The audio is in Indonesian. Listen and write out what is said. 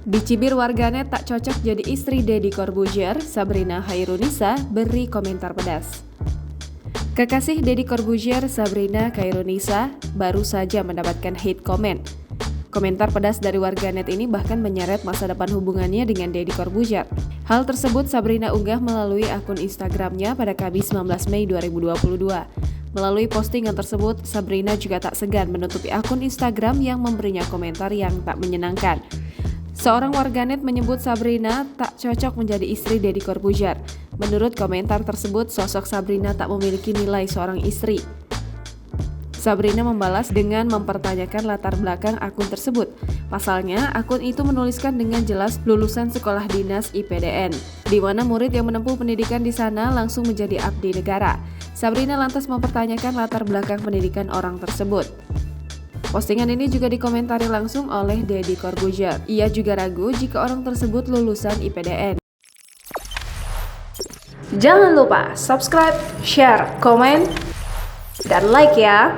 Dicibir warganet tak cocok jadi istri Deddy Corbuzier, Sabrina Khairunisa beri komentar pedas. Kekasih Deddy Corbuzier, Sabrina Khairunisa, baru saja mendapatkan hate comment. Komentar pedas dari warganet ini bahkan menyeret masa depan hubungannya dengan Deddy Corbuzier. Hal tersebut Sabrina unggah melalui akun Instagramnya pada Kamis 19 Mei 2022. Melalui postingan tersebut, Sabrina juga tak segan menutupi akun Instagram yang memberinya komentar yang tak menyenangkan. Seorang warganet menyebut Sabrina tak cocok menjadi istri Deddy Corbuzier. Menurut komentar tersebut, sosok Sabrina tak memiliki nilai seorang istri. Sabrina membalas dengan mempertanyakan latar belakang akun tersebut. Pasalnya, akun itu menuliskan dengan jelas lulusan sekolah dinas IPDN, di mana murid yang menempuh pendidikan di sana langsung menjadi abdi negara. Sabrina lantas mempertanyakan latar belakang pendidikan orang tersebut. Postingan ini juga dikomentari langsung oleh Deddy Corbuzier. Ia juga ragu jika orang tersebut lulusan IPDN. Jangan lupa subscribe, share, komen, dan like ya!